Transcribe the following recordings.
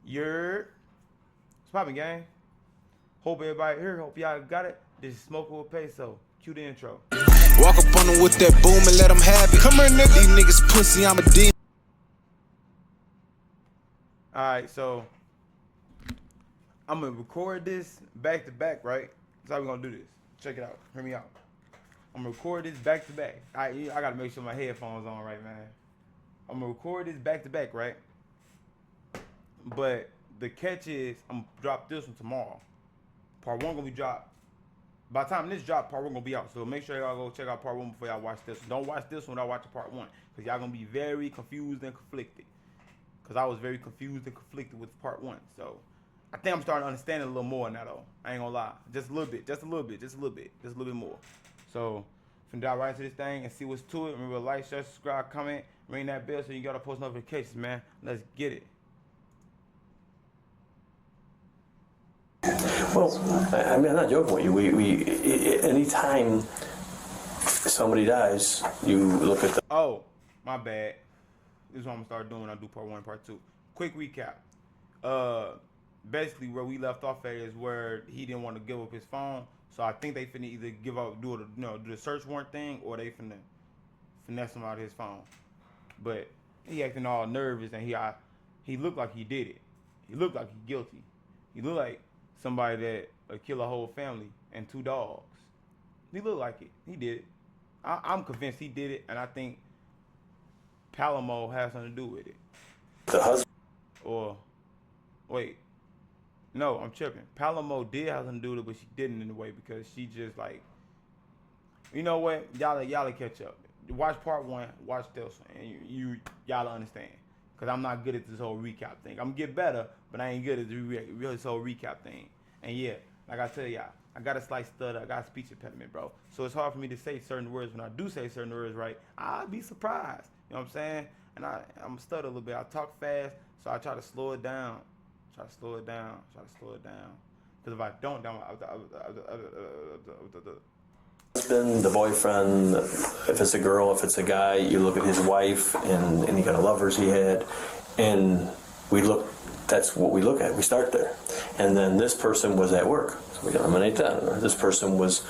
You're poppin', gang. Hope everybody here. Hope y'all got it. This is Smoking with Peso. Cue the intro. Walk up on them with that boom and let them have it. Come here, nigga. These niggas pussy, I'm a demon. Alright, so I'm gonna record this back to back, right? That's how we're gonna do this. Check it out. Hear me out. I'm gonna record this back to back. I gotta make sure my headphones on right, man. I'm gonna record this back to back, right? But the catch is I'm gonna drop this one tomorrow. Part one gonna be dropped. By the time this drop, part one gonna be out. So make sure y'all go check out part one before y'all watch this one. Don't watch this one without watching part one, because y'all gonna be very confused and conflicted. Because I was very confused and conflicted with part one. So I think I'm starting to understand it a little more now, though. I ain't gonna lie. Just a little bit, just a little bit, just a little bit, just a little bit more. So I'm gonna dive right into this thing and see what's to it. Remember, like, share, subscribe, comment, ring that bell so you gotta post notifications, man. Let's get it. Well, I mean, I'm not joking with you. Anytime somebody dies, you look at the... Oh, my bad. This is what I'm gonna start doing when I do part one and part two. Quick recap. Basically where we left off at is where he didn't want to give up his phone. So I think they finna either give up, do the search warrant thing, or they finna finesse him out of his phone. But he acting all nervous, and he looked like he did it. He looked like he guilty. He looked like somebody that would kill a whole family and 2 dogs. He looked like it. He did it. I'm convinced he did it, and I think Palamo has something to do with it. The husband. Or, wait. No, I'm tripping. Palamo did have something to do with it, but she didn't in a way, because she just like, you know what? Y'all catch up. Watch part one, watch this one, and y'all understand. Because I'm not good at this whole recap thing. I'm gonna get better, but I ain't good at this whole recap thing. And yeah, like I tell y'all, I got a slight stutter, I got a speech impediment, bro. So it's hard for me to say certain words. When I do say certain words right, I'll be surprised. You know what I'm saying? And I'm stutter a little bit. I talk fast, so I try to slow it down. Try to slow it down. Because if I don't, then Husband, the boyfriend, if it's a girl, if it's a guy, you look at his wife and any kind of lovers he had, and that's what we look at. We start there. And then this person was at work, so we eliminate that. This person was,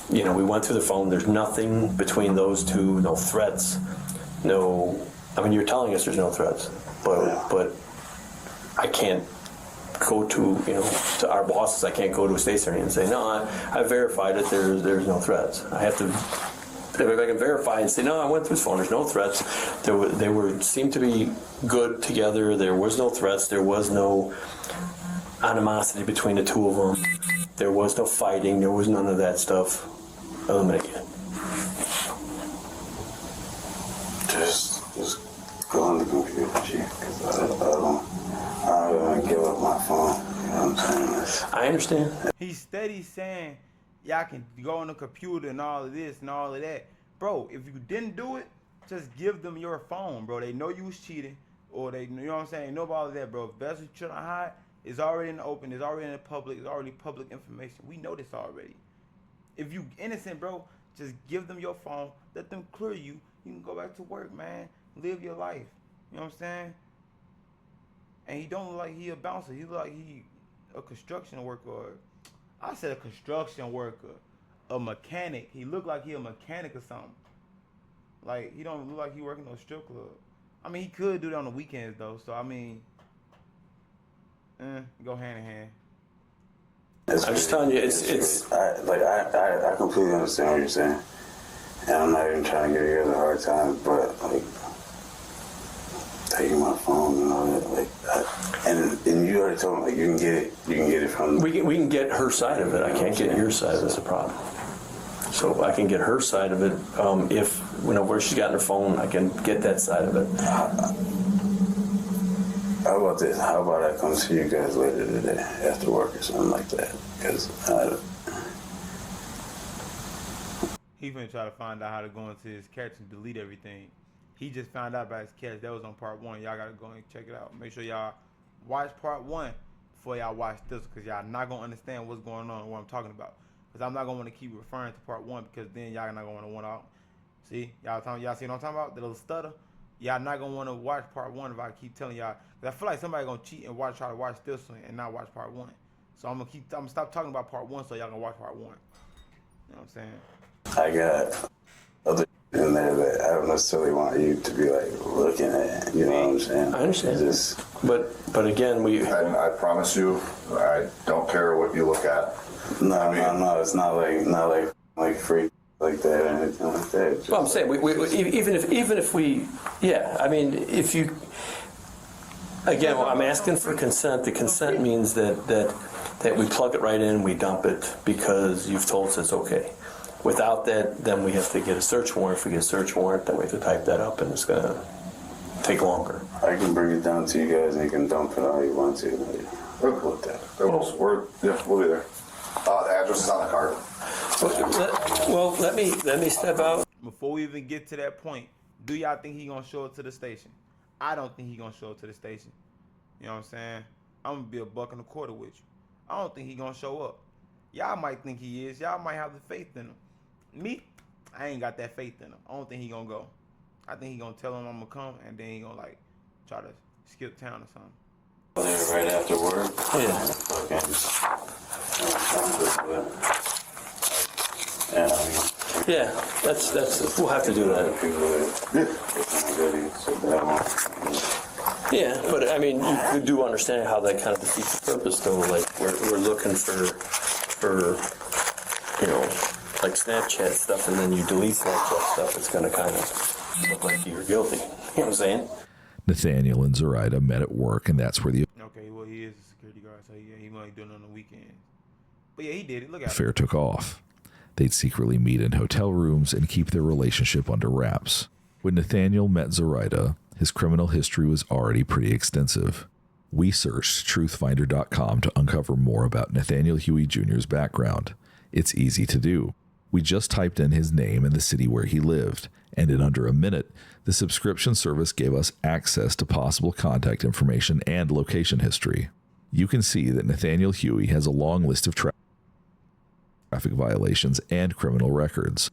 we went through the phone. There's nothing between those two, no threats, you're telling us there's no threats, but I can't go to our bosses. I can't go to a state attorney and say, no, I verified it, there's no threats. I have to, if I can verify and say, no, I went through his phone, there's no threats. They seemed to be good together. There was no threats. There was no animosity between the two of them. There was no fighting. There was none of that stuff. Eliminate it. Just go on the computer, because I don't want to give up my phone. You know what I'm saying? I understand. he's steady saying y'all can go on the computer and all of this and all of that. Bro, if you didn't do it, just give them your phone, bro. They know you was cheating, or they, you know what I'm saying? Know about all of that, bro. If that's what you're trying to hide, it's already in the open, it's already in the public, it's already public information. We know this already. If you innocent, bro, just give them your phone, let them clear you. You can go back to work, man. Live your life. You know what I'm saying? And he don't look like he a bouncer. He look like he a construction worker. I said a construction worker, a mechanic. He look like he a mechanic or something. Like, he don't look like he working no strip club. I mean, he could do that on the weekends though. So I mean, go hand in hand. I'm just telling you, it's. I completely understand what you're saying, and I'm not even trying to give you guys a hard time, but like taking my phone and all that, and you already told me like you can get it from. We can get her side of it. I can't get your side. That's the problem. So I can get her side of it. If where she's got her phone, I can get that side of it. How about this? How about I come see you guys later today after work or something like that? Because he finna try to find out how to go into his catch and delete everything. He just found out about his catch. That was on part one. Y'all gotta go and check it out. Make sure y'all watch part one before y'all watch this, because y'all not gonna understand what's going on and what I'm talking about. Because I'm not gonna want to keep referring to part one, because then y'all not gonna want to out. See, y'all see what I'm talking about? The little stutter. y'all not gonna want to watch part 1 if I keep telling y'all. Cause I feel like somebody gonna cheat and try to watch this one and not watch part 1. So I'm gonna stop talking about part 1 so y'all can watch part 1. You know what I'm saying? I got other in there that I don't necessarily want you to be like looking at. You know what I'm saying? I understand. But again, I promise you, I don't care what you look at. No, it's not like free like that or anything like that. Just well, I'm saying even if we, yeah, I mean, if you, again, well, I'm asking for consent. The consent means that we plug it right in, we dump it because you've told us it's okay. Without that, then we have to get a search warrant. If we get a search warrant, then we have to type that up, and it's gonna take longer. I can bring it down to you guys, and you can dump it all you want to. We're cool with that. We'll be there. The address is on the card. Well, let me step out. Before we even get to that point, do y'all think he gonna show up to the station? I don't think he gonna show up to the station. You know what I'm saying? I'm gonna be a buck and a quarter with you. I don't think he gonna show up. Y'all might think he is. Y'all might have the faith in him. Me, I ain't got that faith in him. I don't think he gonna go. I think he gonna tell him I'm gonna come, and then he gonna like try to skip town or something. Right after work. Yeah, that's we'll have to do that. Yeah, but I mean, you do understand how that kind of defeats the purpose, though. Like we're looking for like Snapchat stuff, and then you delete Snapchat stuff. It's gonna kind of look like you're guilty. You know what I'm saying? Nathaniel and Zoraida met at work, and that's where the Okay, well, he is a security guard, so yeah, he might do it on the weekend. But yeah, he did it. Look at affair took off. They'd secretly meet in hotel rooms and keep their relationship under wraps. When Nathaniel met Zoraida, his criminal history was already pretty extensive. We searched truthfinder.com to uncover more about Nathaniel Huey Jr.'s background. It's easy to do. We just typed in his name and the city where he lived, and in under a minute, the subscription service gave us access to possible contact information and location history. You can see that Nathaniel Huey has a long list of traffic violations and criminal records.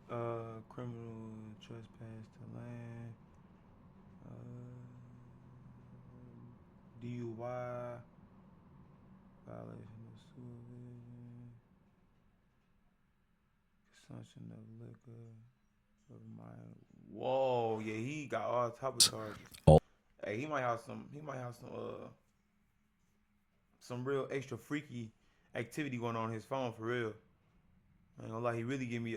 Criminal trespass to land, DUI, violation of supervision, consumption of liquor, of minor. Whoa, yeah, he got all type of charges. Hey, he might have some real extra freaky activity going on his phone for real. I ain't gonna lie, he really give me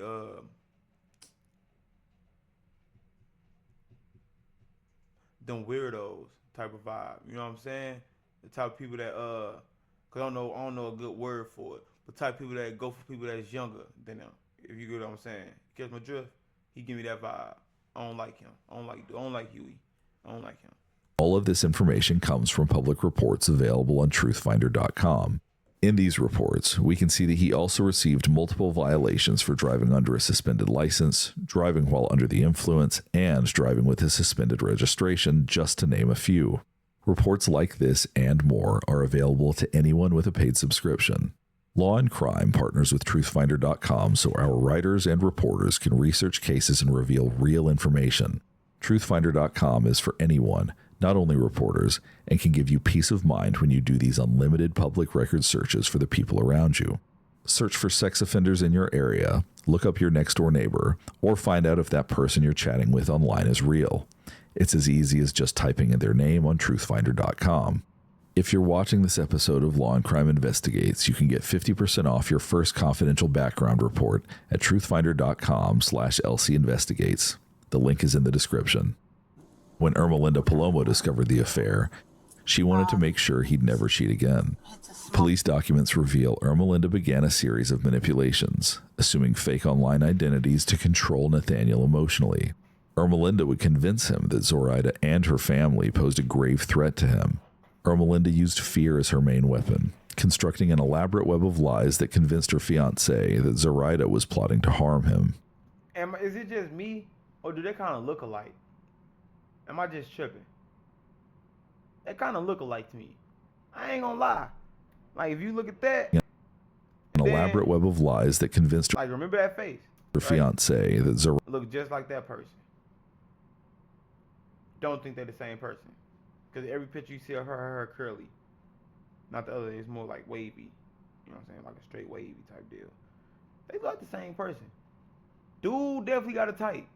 them weirdos type of vibe. You know what I'm saying? The type of people that cause I don't know a good word for it, but type of people that go for people that's younger than them. If you get what I'm saying. Catch my drift? He give me that vibe. I don't like him. I don't like Huey. I don't like him. All of this information comes from public reports available on truthfinder.com. In these reports, we can see that he also received multiple violations for driving under a suspended license, driving while under the influence, and driving with a suspended registration, just to name a few. Reports like this and more are available to anyone with a paid subscription. Law and Crime partners with truthfinder.com so our writers and reporters can research cases and reveal real information. Truthfinder.com is for anyone, not only reporters, and can give you peace of mind when you do these unlimited public record searches for the people around you. Search for sex offenders in your area, look up your next door neighbor, or find out if that person you're chatting with online is real. It's as easy as just typing in their name on truthfinder.com. If you're watching this episode of Law and Crime Investigates, you can get 50% off your first confidential background report at truthfinder.com/LCinvestigates. The link is in the description. When Ermelinda Palomo discovered the affair, she wanted to make sure he'd never cheat again. Police documents reveal Ermelinda began a series of manipulations, assuming fake online identities to control Nathaniel emotionally. Ermelinda would convince him that Zoraida and her family posed a grave threat to him. Ermelinda used fear as her main weapon, constructing an elaborate web of lies that convinced her fiancé that Zoraida was plotting to harm him. Is it just me, or do they kind of look alike? Am I just tripping? They kind of look alike to me. I ain't gonna lie. Like, if you look at that. An elaborate web of lies that convinced her, like, remember that face? her fiancé that Zoraida look just like that person. don't think they're the same person. Because every picture you see of her hair curly. Not the other, it's more like wavy. You know what I'm saying? Like a straight wavy type deal. They look like the same person. Dude definitely got a type.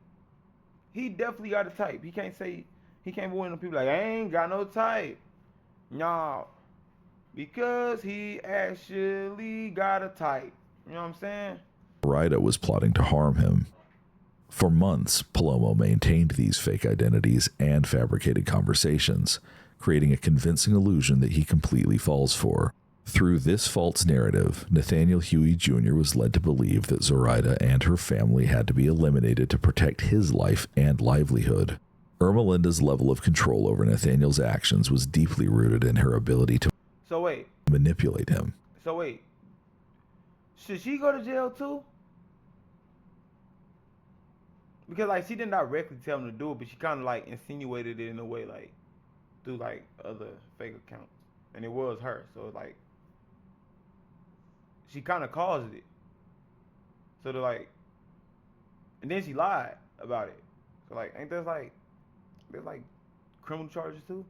He definitely got a type. He can't be one of them people like, I ain't got no type. No. Because he actually got a type. You know what I'm saying? Zoraida was plotting to harm him. For months, Palomo maintained these fake identities and fabricated conversations, creating a convincing illusion that he completely falls for. Through this false narrative, Nathaniel Huey Jr. was led to believe that Zoraida and her family had to be eliminated to protect his life and livelihood. Ermelinda's level of control over Nathaniel's actions was deeply rooted in her ability to manipulate him. So wait. Should she go to jail too? Because like she didn't directly tell him to do it, but she kind of like insinuated it in a way, like through like other fake accounts, and it was her. So like she kind of caused it. So they're like, and then she lied about it. So like, ain't there's like criminal charges too?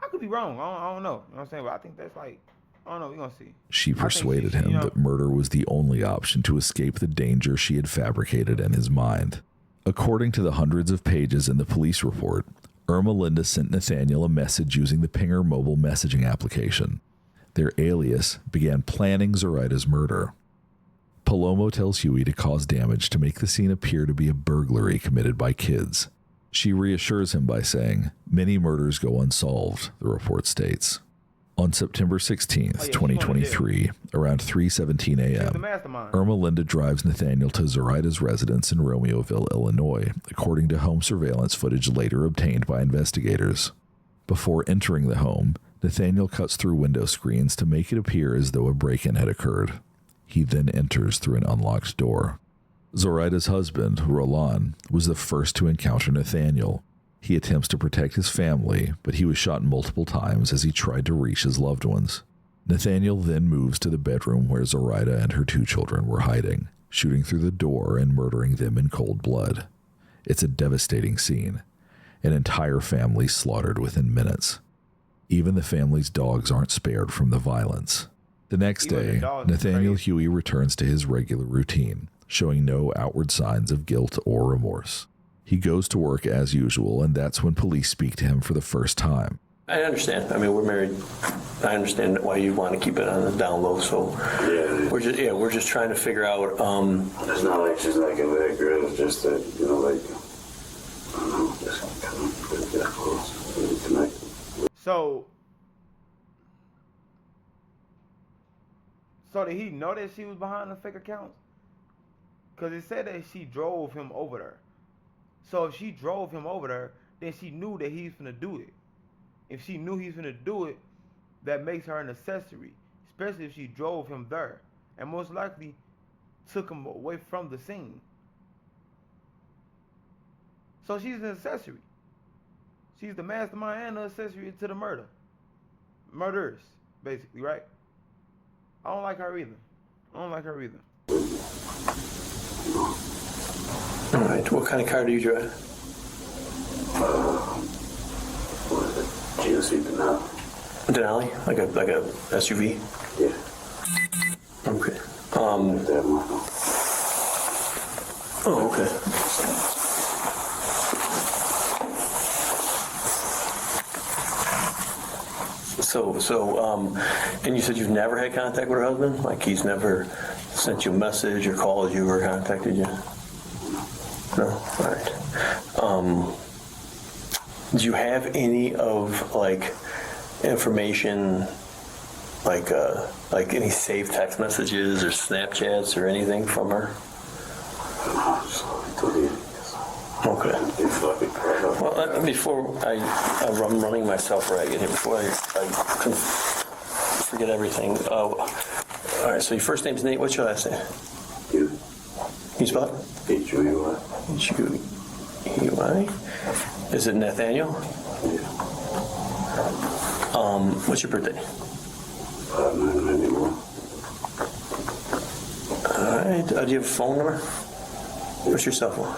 I could be wrong. I don't know. You know what I'm saying? But I think that's like, I don't know. We're going to see. She persuaded him that murder was the only option to escape the danger she had fabricated in his mind. According to the hundreds of pages in the police report, Ermelinda sent Nathaniel a message using the Pinger mobile messaging application. Their alias began planning Zoraida's murder. Palomo tells Huey to cause damage to make the scene appear to be a burglary committed by kids. She reassures him by saying, "Many murders go unsolved," the report states. On September 16th, 2023, around 3:17 a.m., Ermelinda drives Nathaniel to Zoraida's residence in Romeoville, Illinois, according to home surveillance footage later obtained by investigators. Before entering the home, Nathaniel cuts through window screens to make it appear as though a break-in had occurred. He then enters through an unlocked door. Zoraida's husband, Roland, was the first to encounter Nathaniel. He attempts to protect his family, but he was shot multiple times as he tried to reach his loved ones. Nathaniel then moves to the bedroom where Zoraida and her 2 children were hiding, shooting through the door and murdering them in cold blood. It's a devastating scene. An entire family slaughtered within minutes. Even the family's dogs aren't spared from the violence. The next day, Nathaniel Huey returns to his regular routine, showing no outward signs of guilt or remorse. He goes to work as usual, and that's when police speak to him for the first time. I understand. I mean, we're married. I understand why you want to keep it on the down low. So Yeah. we're just trying to figure out. It's not like she's like a bad girl. It's just that, you know, like, I don't know, just kind of get close tonight. So did he know that she was behind the fake accounts? Because it said that she drove him over there. So if she drove him over there, then she knew that he's finna do it. If she knew he's finna do it, that makes her an accessory. Especially if she drove him there. And most likely took him away from the scene. So she's an accessory. She's the mastermind and the accessory to the murder. Murderers, basically, right? I don't like her either. All right. What kind of car do you drive? What is it? GMC Denali. Denali, like a SUV. Yeah. Okay. That model. Oh, okay. So, and you said you've never had contact with her husband? Like he's never sent you a message or called you or contacted you? No? All right. Do you have any of, like, information, like any saved text messages or Snapchats or anything from her? Okay. Well, before I'm running myself ragged here, before I forget everything. Oh, all right. So your first name's Nate. What's your last name? You. You spell it? H-U-E-Y. H-U-E-Y. Is it Nathaniel? Yeah. What's your birthday? 5991. All right. Do you have a phone number? What's your cell phone?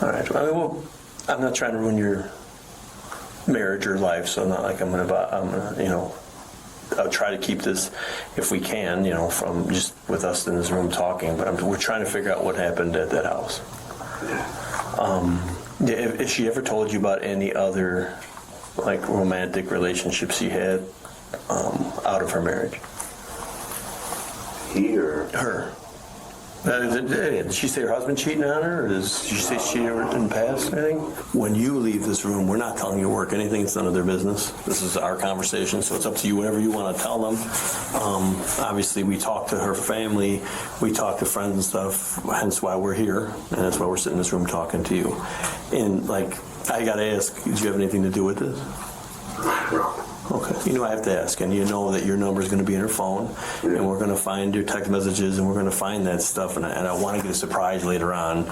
All right. I mean, well, I'm not trying to ruin your marriage or life, so not like I'm gonna, you know, I'll try to keep this, if we can, you know, from just with us in this room talking. But we're trying to figure out what happened at that house. Has she ever told you about any other, like, romantic relationships she had out of her marriage? Here. Her. Did she say her husband cheating on her, or does she say she ever in the past or anything? When you leave this room, we're not telling you to work anything. It's none of their business. This is our conversation, so it's up to you, whatever you want to tell them. Obviously, we talk to her family, we talk to friends and stuff, hence why we're here, and that's why we're sitting in this room talking to you. And, like, I got to ask, did you have anything to do with this? No. Okay. You know I have to ask, and you know that your number is going to be in her phone, and we're going to find your text messages, and we're going to find that stuff, and I want to get a surprise later on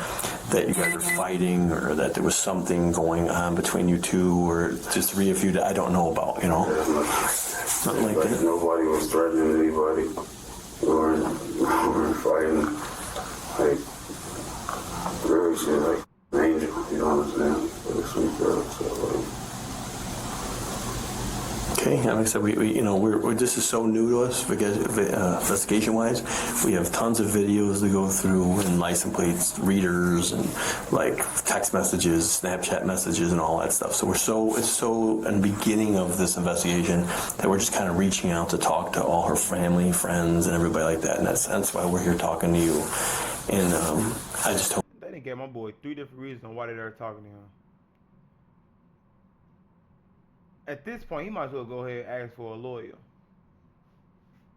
that you guys are fighting, or that there was something going on between you two, or just three of you that I don't know about, you know? Nothing like that. Nobody was threatening anybody. We were fighting. Like, really, she's like an angel, you know what I'm saying? Like a sweet girl, so like. Okay, like I said, we you know, we're this is so new to us because investigation-wise. We have tons of videos to go through and license plates, readers, and like text messages, Snapchat messages, and all that stuff. So it's so in the beginning of this investigation that we're just kind of reaching out to talk to all her family, friends, and everybody like that. And that's why we're here talking to you. And I just hope They didn't give my boy 3 different reasons on why they're talking to him. At this point, he might as well go ahead and ask for a lawyer.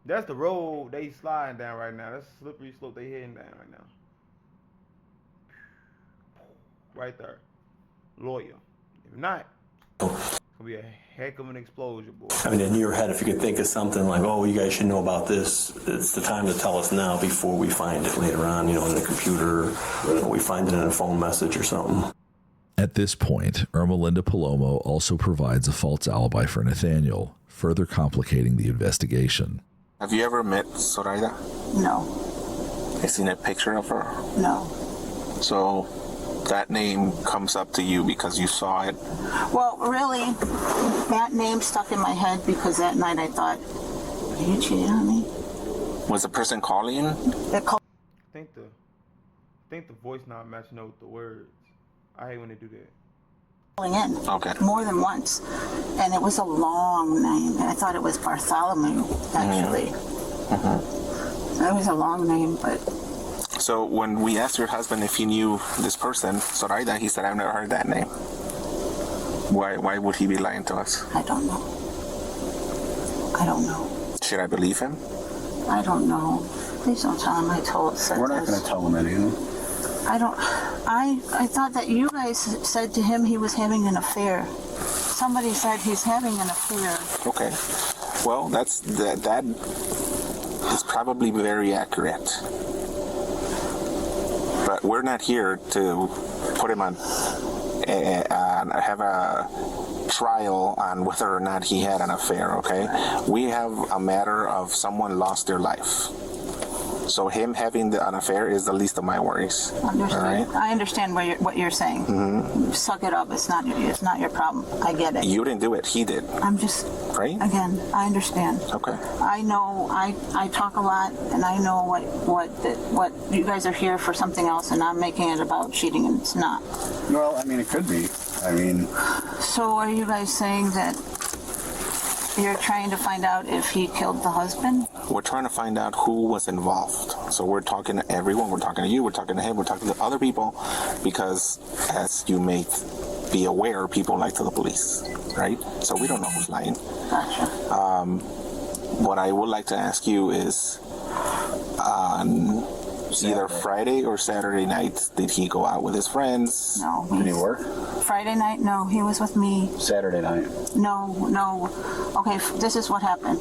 That's the road they sliding down right now. That's the slippery slope they heading down right now. Right there. Lawyer. If not, it's gonna be a heck of an explosion, boy. I mean, in your head, if you could think of something like, oh, you guys should know about this, it's the time to tell us now before we find it later on, you know, in the computer, or we find it in a phone message or something. At this point, Irma Linda Palomo also provides a false alibi for Nathaniel, further complicating the investigation. Have you ever met Zoraida? No. Have you seen a picture of her? No. So that name comes up to you because you saw it? Well, really, that name stuck in my head because that night I thought, are you cheating on me? Was the person calling? They called I think the voice not matching up with the words. I hate when they do that. calling in Okay. more than once. And it was a long name. And I thought it was Bartholomew, actually. It was a long name, but So when we asked your husband if he knew this person, Zoraida, he said, I've never heard that name. Why would he be lying to us? I don't know. I don't know. Should I believe him? I don't know. Please don't tell him I said We're not this. going to tell him anything. I thought that you guys said to him he was having an affair. Somebody said he's having an affair. Okay. Well, that is probably very accurate. But we're not here to put him on have a trial on whether or not he had an affair, okay? We have a matter of someone lost their life. So him having an affair is the least of my worries. Understood. All right? I understand what you're saying. Suck it up. It's not your problem. I get it. You didn't do it. He did. I'm just Right? again. I understand. Okay. I know. I talk a lot, and I know what you guys are here for something else, and I'm making it about cheating, and it's not. Well, I mean, it could be. I mean, So are you guys saying that you're trying to find out if he killed the husband? We're trying to find out who was involved. So we're talking to everyone. We're talking to you. We're talking to him. We're talking to other people because, as you may be aware, people lie to the police, right? So we don't know who's lying. Gotcha. What I would like to ask you is, on either Friday or Saturday night, did he go out with his friends? No. did he work? Friday night? No, he was with me. Saturday night. No. Okay, this is what happened.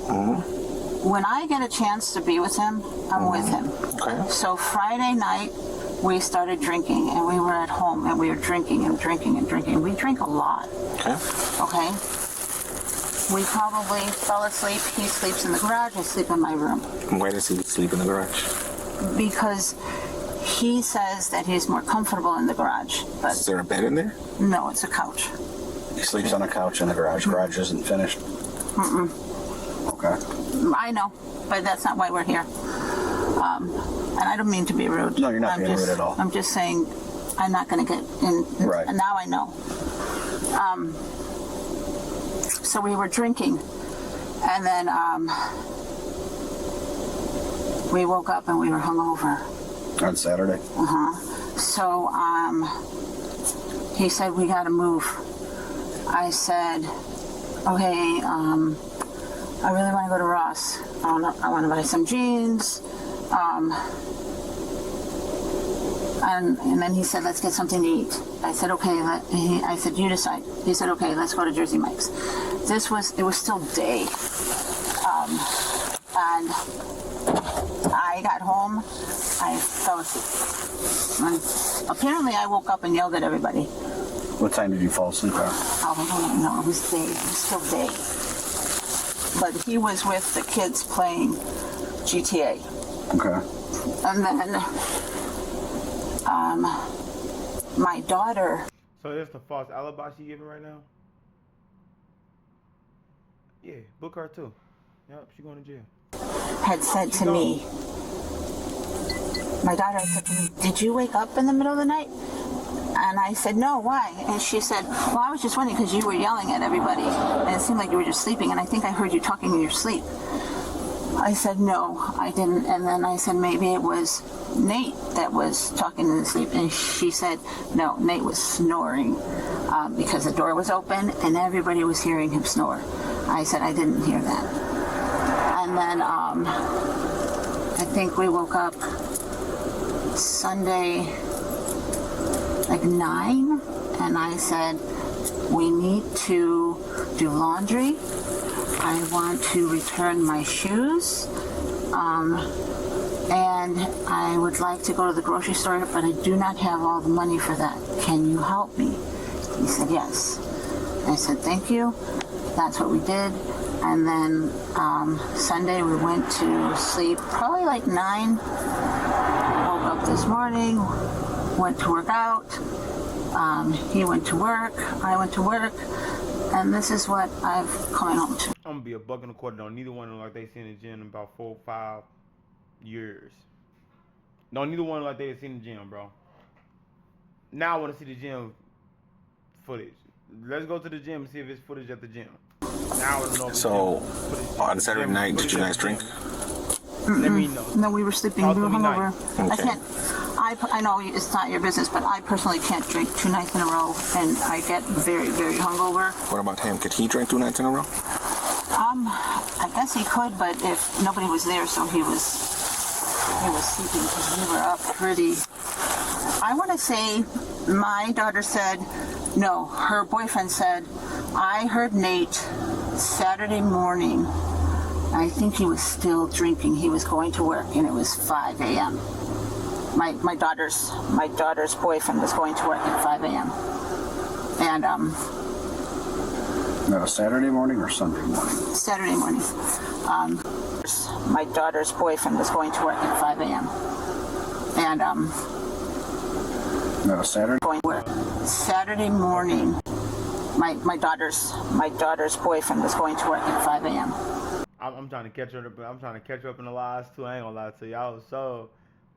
When I get a chance to be with him, I'm with him. Okay. So Friday night, we started drinking, and we were at home, and we were drinking and drinking and drinking. We drink a lot. Okay. Okay? We probably fell asleep. He sleeps in the garage. I sleep in my room. Why does he sleep in the garage? Because He says that he's more comfortable in the garage, but Is there a bed in there? no, it's a couch. He sleeps on a couch in the garage. Garage isn't finished. Okay. I know, but that's not why we're here. And I don't mean to be rude. No, you're not being rude at all. I'm just saying I'm not going to get in. Right. And now I know. So we were drinking, and then we woke up and we were hungover. On Saturday. So he said, we got to move. I said, okay, I really want to go to Ross. I want to buy some jeans. And then he said, let's get something to eat. I said, okay. I said, you decide. He said, okay, let's go to Jersey Mike's. It was still day. And I got home. I fell asleep. And apparently I woke up and yelled at everybody. What time did you fall asleep at? Oh, I don't know. It was day. It was still day. But he was with the kids playing GTA. Okay. And then my daughter. So that's the false alibi she giving right now? Yeah, book her too. Yep, she going to jail. Had said to me, my daughter had said to me, did you wake up in the middle of the night? And I said, no, why? And she said, well, I was just wondering because you were yelling at everybody and it seemed like you were just sleeping and I think I heard you talking in your sleep. I said, no, I didn't. And then I said, maybe it was Nate that was talking in his sleep. And she said, no, Nate was snoring because the door was open and everybody was hearing him snore. I said, I didn't hear that. And then I think we woke up Sunday like 9 and I said, we need to do laundry. I want to return my shoes. And I would like to go to the grocery store, but I do not have all the money for that. Can you help me? He said, yes. I said, thank you. That's what we did. And then Sunday we went to sleep probably like 9. Woke up this morning, went to work out. He went to work, I went to work, and this is what I've come home to. I'm gonna be $1.25 though. Neither one of them like they seen the gym in about 4 or 5 years. No, neither one like they seen the gym, bro. Now I want to see the gym footage. Let's go to the gym and see if it's footage at the gym. Now I want to know. So on Saturday night, did you guys drink? Let me know. No, we were sleeping. We were hungover. Okay. I can't. I know it's not your business, but I personally can't drink 2 nights in a row, and I get very, very hungover. What about him? Could he drink 2 nights in a row? I guess he could, but if nobody was there, so he was sleeping because we were up pretty. I want to say my daughter said, no, her boyfriend said, I heard Nate Saturday morning. I think he was still drinking. He was going to work, and it was 5 a.m. My daughter's boyfriend was going to work at 5 a.m. And No, Saturday morning or Sunday morning? Saturday morning. My daughter's boyfriend was going to work at 5 a.m. And No, Saturday. going to work. Saturday morning. My daughter's boyfriend was going to work at 5 a.m. I'm trying to catch her. I'm trying to catch her up in the lies too. I ain't gonna lie to you. I was so.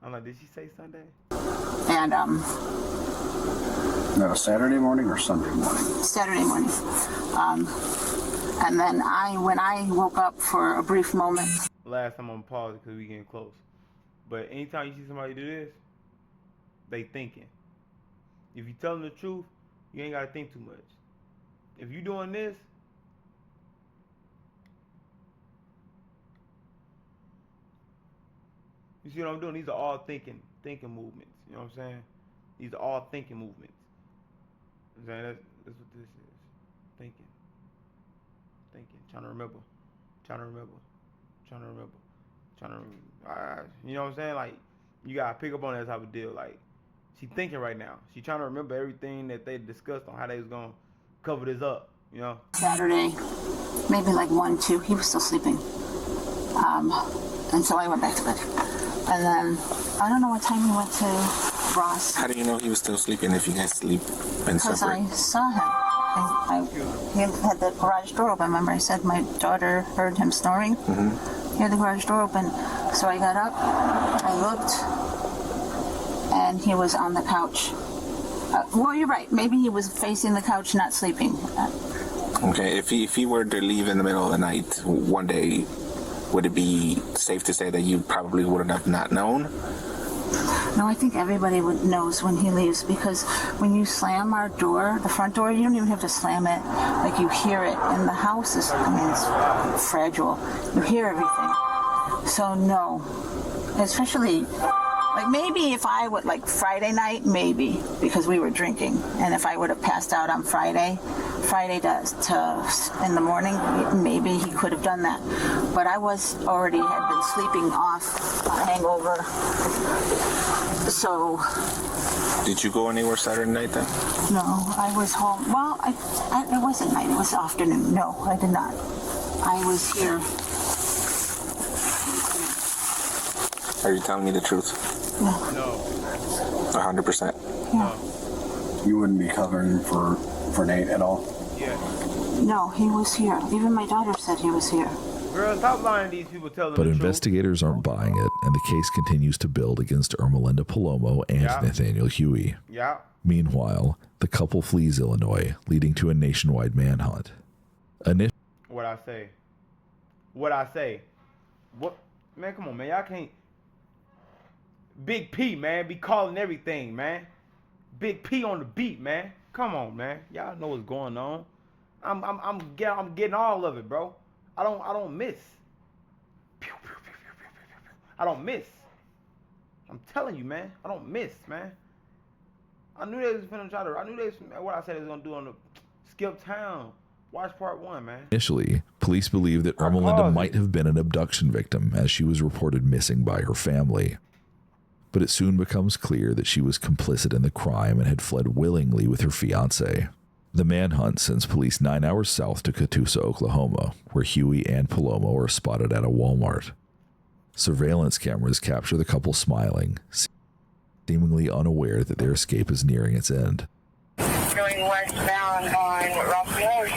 I'm like, did she say Sunday? And No, Saturday morning or Sunday morning? Saturday morning. And then when I woke up for a brief moment. Last time I'm gonna pause because we getting close. But anytime you see somebody do this, they thinking. If you tell them the truth, you ain't gotta think too much. If you doing this, you see what I'm doing? These are all thinking movements. You know what I'm saying? These are all thinking movements. You know what I'm saying? That's what this is. Thinking. Trying to remember. You know what I'm saying? Like, you gotta pick up on that type of deal. Like, she thinking right now. She trying to remember everything that they discussed on how they was gonna cover this up. You know? Saturday, maybe like 1, 2. He was still sleeping. And so I went back to bed. And then, I don't know what time he went to Ross. How do you know he was still sleeping if you guys sleep and Because separate? I saw him. He had the garage door open. Remember I said my daughter heard him snoring? Mm-hmm. He had the garage door open. So I got up, I looked, and he was on the couch. Well, you're right. Maybe he was facing the couch, not sleeping. Okay, if he were to leave in the middle of the night one day, would it be safe to say that you probably would have not known? No, I think everybody knows when he leaves, because when you slam our door, the front door, you don't even have to slam it. Like, you hear it. And the house is, it's fragile. You hear everything. So, no. Especially, like, maybe if I would, like, Friday night, maybe, because we were drinking. And if I would have passed out on Friday to in the morning, maybe he could have done that. But I had been sleeping off a hangover. So. Did you go anywhere Saturday night then? No, I was home. Well, it wasn't night, it was afternoon. No, I did not. I was here. Are you telling me the truth? No. 100%? Yeah. You wouldn't be covering for Nate at all? Yeah. No, he was here. Even my daughter said he was here. Girl, stop lying to these people, tell them But the truth. investigators aren't buying it, and the case continues to build against Ermelinda Palomo and Nathaniel Huey. Yeah. Meanwhile, the couple flees Illinois, leading to a nationwide manhunt. What I say? What? Man, come on, man. Y'all can't. Big P, man, be calling everything, man. Big P on the beat, man. Come on, man. Y'all know what's going on. I'm getting all of it, bro. I don't miss. I don't miss. I'm telling you, man. I don't miss, man. I knew they was finna try to. I knew they was what I said they was gonna do on the Skip Town. Watch part 1, man. Initially, police believed that Ermelinda might have been an abduction victim, as she was reported missing by her family. But it soon becomes clear that she was complicit in the crime and had fled willingly with her fiancé. The manhunt sends police 9 hours south to Pt2, Oklahoma, where Huey and Palomo are spotted at a Walmart. Surveillance cameras capture the couple smiling, seemingly unaware that their escape is nearing its end. Going westbound on Rock Road.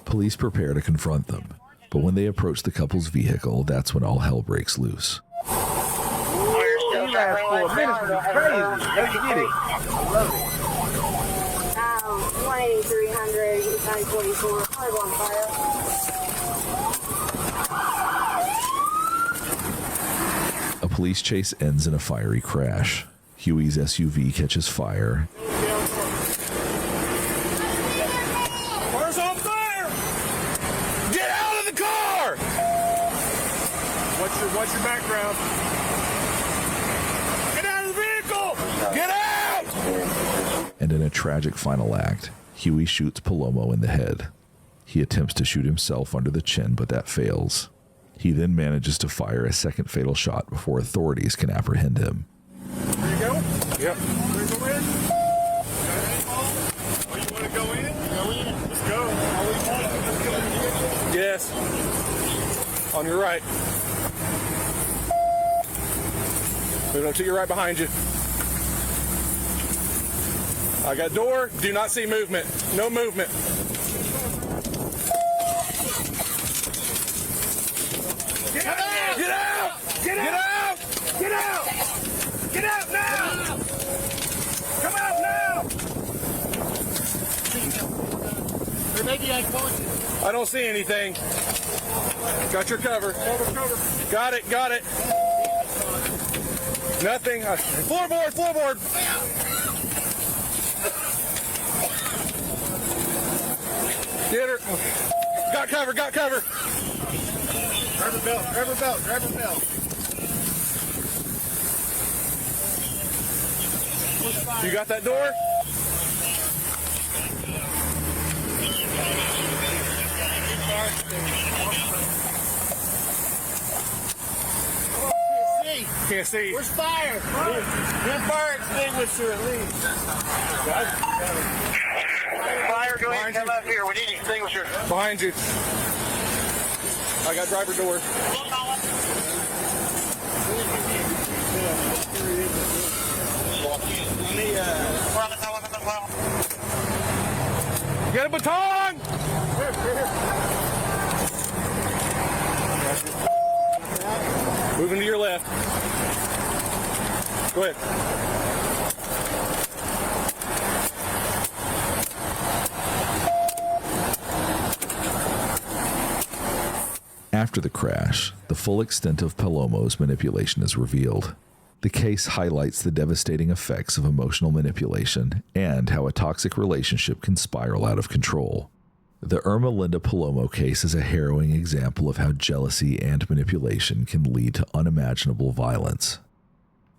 Police prepare to confront them, but when they approach the couple's vehicle, that's when all hell breaks loose. We're still traveling westbound. Let's get it. I love it. 18300, 944, probably on fire. A police chase ends in a fiery crash. Huey's SUV catches fire. Car's on fire! Get out of the car! What's your background? Get out of the vehicle! Get out! And in a tragic final act, Huey shoots Palomo in the head. He attempts to shoot himself under the chin, but that fails. He then manages to fire a second fatal shot before authorities can apprehend him. There you go? Yep. Ready to go in? Oh, you want to go in? Go in. Let's go. Yes. On your right. Moving up to your right behind you. I got door. Do not see movement. No movement. Get out! Get out! Get out! Get out! Get out! Get out now! Come out now! Or maybe I caught you. I don't see anything. Got your cover. Cover. Got it. Nothing. Floorboard. Get her. Got cover. Grab her belt. You got that door? Can't see. Where's fire? Get fire extinguisher at least. Fire, go ahead and come up here. We need extinguisher. Behind you. I got driver door. Get a baton! Moving to your left. Go ahead. After the crash, the full extent of Palomo's manipulation is revealed. The case highlights the devastating effects of emotional manipulation and how a toxic relationship can spiral out of control. The Irma Linda Palomo case is a harrowing example of how jealousy and manipulation can lead to unimaginable violence.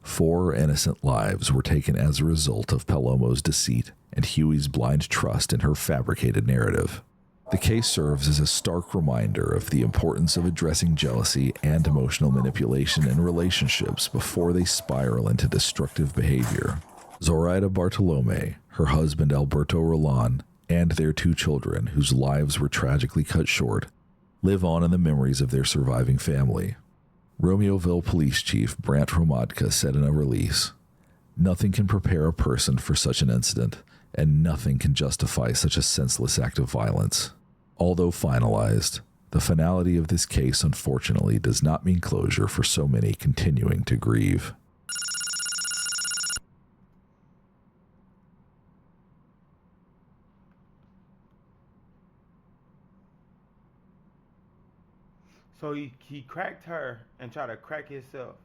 4 innocent lives were taken as a result of Palomo's deceit and Huey's blind trust in her fabricated narrative. The case serves as a stark reminder of the importance of addressing jealousy and emotional manipulation in relationships before they spiral into destructive behavior. Zoraida Bartolome, her husband Alberto Roland, and their 2 children, whose lives were tragically cut short, live on in the memories of their surviving family. Romeoville Police Chief Brant Hromadka said in a release, "Nothing can prepare a person for such an incident, and nothing can justify such a senseless act of violence." Although finalized, the finality of this case unfortunately does not mean closure for so many continuing to grieve. So he cracked her and tried to crack himself.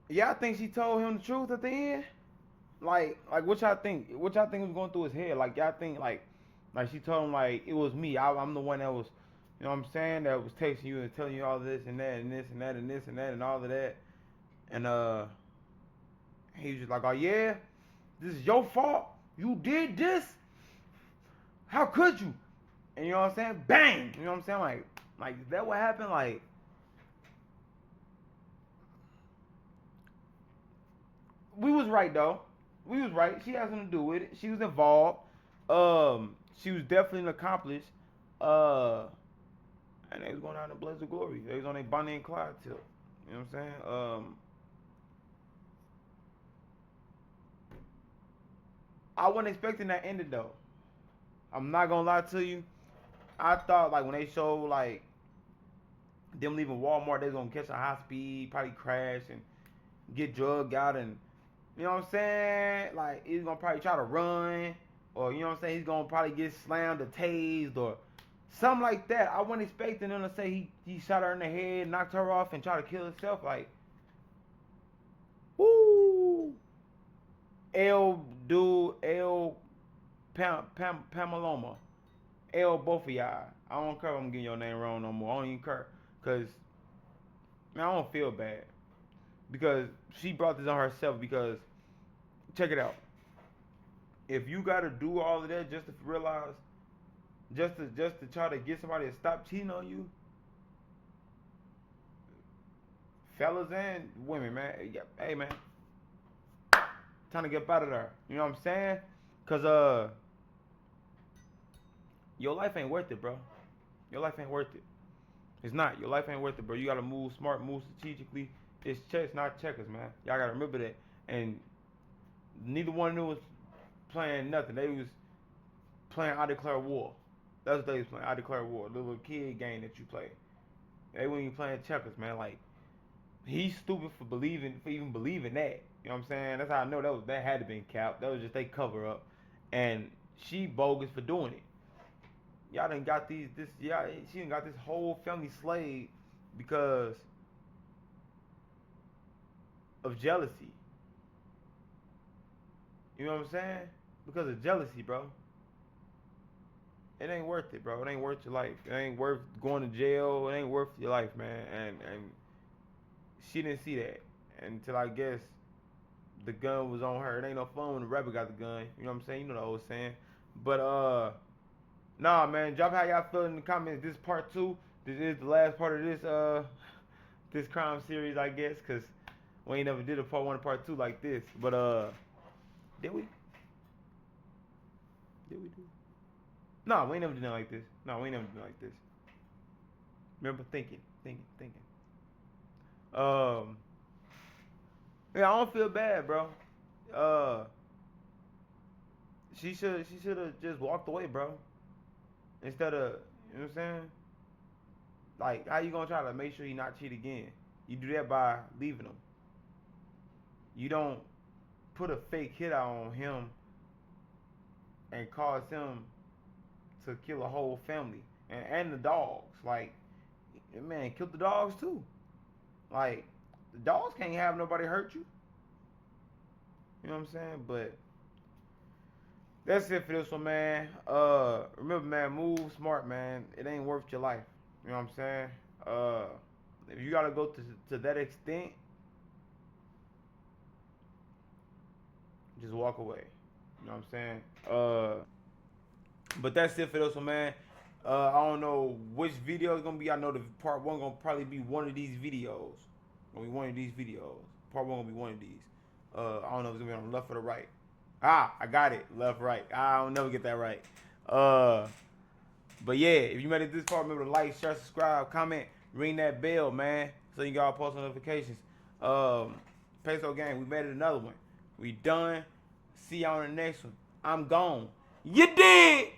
Yeah, I think she told him the truth at the end. Like what y'all think? What y'all think was going through his head? Like y'all think like she told him like it was me. I'm the one that was, you know what I'm saying, that was texting you and telling you all this and that and this and that and this and that and all of that. And he was just like, oh yeah, this is your fault. You did this. How could you? And you know what I'm saying? Bang! You know what I'm saying? Like is that what happened? Like, we was right though. We was right. She had something to do with it. She was involved. She was definitely an accomplice. And they was going out in a blaze of glory. They was on a Bonnie and Clyde tip. You know what I'm saying? I wasn't expecting that ended though. I'm not gonna lie to you. I thought like when they showed like them leaving Walmart, they was gonna catch a high speed, probably crash and get drugged out, and you know what I'm saying? Like he's gonna probably try to run, or you know what I'm saying, he's gonna probably get slammed or tased or something like that. I wasn't expecting them to say he shot her in the head, knocked her off, and tried to kill himself. Like, woo, Pamaloma. Both of y'all. I don't care if I'm getting your name wrong no more. I don't even care. Because, man, I don't feel bad. Because she brought this on herself. Because, check it out. If you got to do all of that just to realize, just to try to get somebody to stop cheating on you, fellas and women, man, hey, man, time to get out of there. You know what I'm saying? Because, your life ain't worth it, bro. Your life ain't worth it. It's not. Your life ain't worth it, bro. You gotta move smart, move strategically. It's chess, not checkers, man. Y'all gotta remember that. And neither one of them was playing nothing. They was playing I Declare War. That's what they was playing. I Declare War. The little kid game that you play. They weren't even playing checkers, man. Like, he's stupid for even believing that. You know what I'm saying? That's how I know that had to be capped. That was just they cover up. And she bogus for doing it. Y'all done got she done got this whole family slayed because of jealousy. You know what I'm saying? Because of jealousy, bro. It ain't worth it, bro. It ain't worth your life. It ain't worth going to jail. It ain't worth your life, man. And she didn't see that until I guess the gun was on her. It ain't no fun when the rapper got the gun. You know what I'm saying? You know the old saying. But nah, man, drop how y'all feel in the comments. This part 2. This is the last part of this crime series, I guess, because we ain't never did a part 1 and part 2 like this. But did we? Did we do? No, we ain't never done it like this. No, we ain't never done it like this. Remember thinking. Yeah, I don't feel bad, bro. She should have just walked away, bro. Instead of, you know what I'm saying? Like, how you gonna try to make sure he not cheat again? You do that by leaving him. You don't put a fake hit out on him and cause him to kill a whole family and the dogs. Like, man, kill the dogs too. Like, the dogs can't have nobody hurt you. You know what I'm saying? But that's it for this one, man. Remember, man, move smart, man. It ain't worth your life. You know what I'm saying? If you gotta go to that extent, just walk away. You know what I'm saying? But that's it for this one, man. I don't know which video it's gonna be. I know the part one gonna probably be one of these videos. Gonna be one of these videos. Part one gonna be one of these. I don't know if it's gonna be on the left or the right. I got it. Left, right. I don't never get that right. But yeah, if you made it this far, remember to like, share, subscribe, comment, ring that bell, man, so you got all post notifications. Peso Gang, we made it another one. We done. See y'all on the next one. I'm gone. You dig?